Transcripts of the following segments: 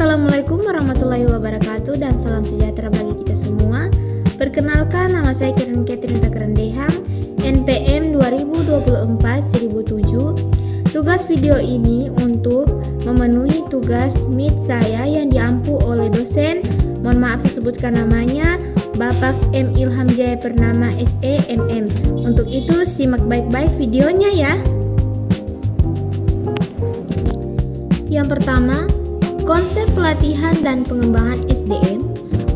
Assalamualaikum warahmatullahi wabarakatuh dan salam sejahtera bagi kita semua. Perkenalkan, nama saya Karen Catherine Takerendehang, NPM 2024-1007. Tugas video ini untuk memenuhi tugas MIT saya yang diampu oleh dosen, mohon maaf disebutkan namanya, Bapak M. Ilham Jaya Purnama SE MM. Untuk itu simak baik-baik videonya ya. Yang pertama, konsep pelatihan dan pengembangan SDM.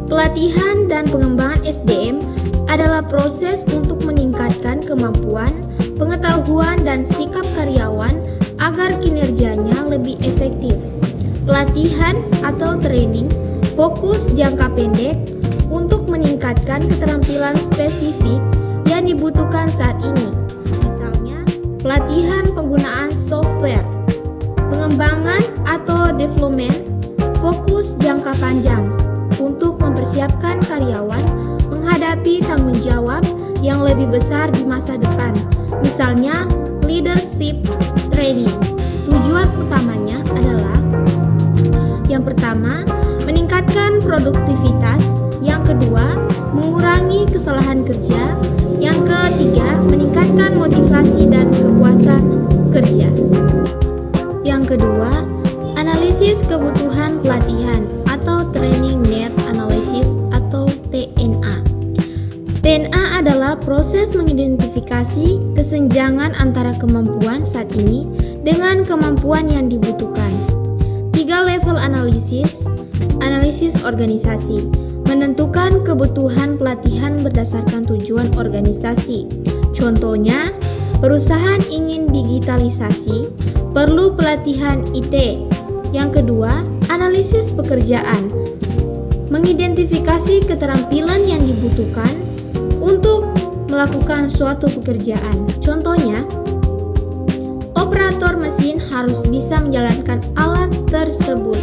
Pelatihan dan pengembangan SDM adalah proses untuk meningkatkan kemampuan, pengetahuan, dan sikap karyawan agar kinerjanya lebih efektif. Pelatihan atau training fokus jangka pendek untuk meningkatkan keterampilan spesifik yang dibutuhkan saat ini. Misalnya, pelatihan penggunaan software. Pengembangan atau development fokus jangka panjang untuk mempersiapkan karyawan menghadapi tanggung jawab yang lebih besar di masa depan. Misalnya, leadership training. Tujuan utamanya adalah yang pertama, meningkatkan produktivitas, yang kedua, mengurangi kesalahan kerja, yang ketiga, meningkatkan motivasi dan kepuasan kerja. Yang kedua, analisis kebutuhan pelatihan atau Training Need Analysis atau TNA. TNA adalah proses mengidentifikasi kesenjangan antara kemampuan saat ini dengan kemampuan yang dibutuhkan. 3 level analisis. Analisis organisasi, menentukan kebutuhan pelatihan berdasarkan tujuan organisasi. Contohnya, perusahaan ingin digitalisasi, perlu pelatihan IT. Yang kedua, analisis pekerjaan, mengidentifikasi keterampilan yang dibutuhkan untuk melakukan suatu pekerjaan. Contohnya, operator mesin harus bisa menjalankan alat tersebut.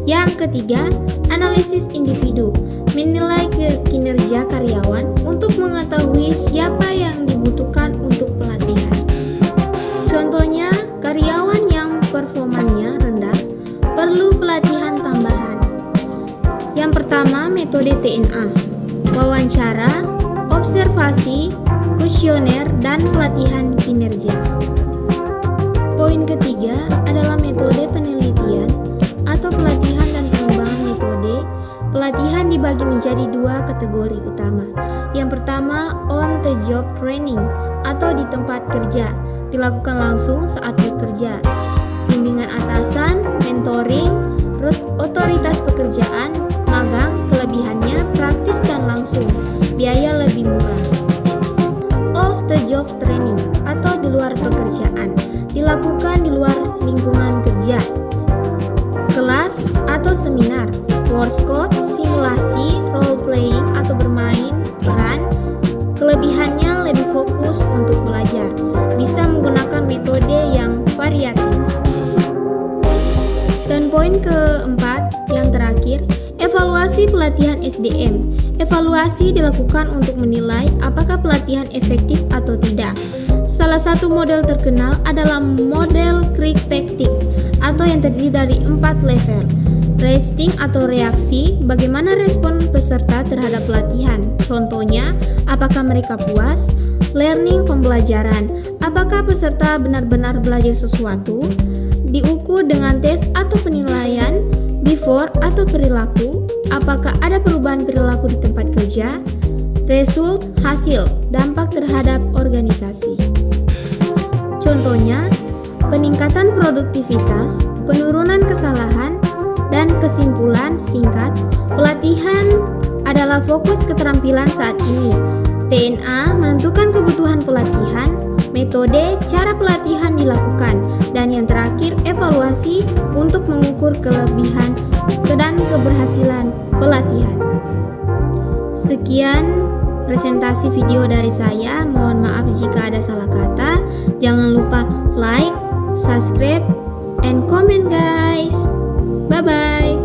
Yang ketiga, analisis individu, menilai kinerja karyawan untuk mengetahui siapa yang dibutuhkan untuk pelatihan. Contohnya, karyawan yang performanya rendah perlu pelatihan tambahan. Yang pertama, metode TNA, wawancara, observasi, kuesioner, dan pelatihan kinerja. Poin ketiga adalah metode penelitian atau pelatihan dan pengembangan metode. Pelatihan dibagi menjadi 2 kategori utama. Yang pertama, on the job training atau di tempat kerja, dilakukan langsung saat bekerja. Bimbingan atasan, mentoring, otoritas pekerjaan, magang, kelebihannya praktis dan langsung, biaya lebih murah. Off the job training atau di luar pekerjaan, dilakukan di luar lingkungan kerja. Kelas atau seminar, workshop, simulasi, role playing atau bermain peran. Kelebihannya lebih fokus untuk belajar, bisa menggunakan metode yang variatif. Dan poin keempat yang terakhir, evaluasi pelatihan SDM. Evaluasi dilakukan untuk menilai apakah pelatihan efektif atau tidak. Salah satu model terkenal adalah model Kirkpatrick atau yang terdiri dari 4 level. Rating atau reaksi, bagaimana respon peserta terhadap pelatihan. Contohnya, apakah mereka puas? Learning, pembelajaran, apakah peserta benar-benar belajar sesuatu? Diukur dengan tes atau penilaian. Before atau perilaku, apakah ada perubahan perilaku di tempat kerja? Result, hasil, dampak terhadap organisasi. Contohnya, peningkatan produktivitas, penurunan kesalahan, dan kesimpulan singkat, pelatihan adalah fokus keterampilan saat ini. TNA menentukan kebutuhan pelatihan, metode, cara pelatihan dilakukan, dan yang terakhir evaluasi untuk mengukur kelebihan dan keberhasilan pelatihan. Sekian presentasi video dari saya, mohon maaf jika ada salah kata. Jangan lupa like, subscribe, and comment guys. Bye bye.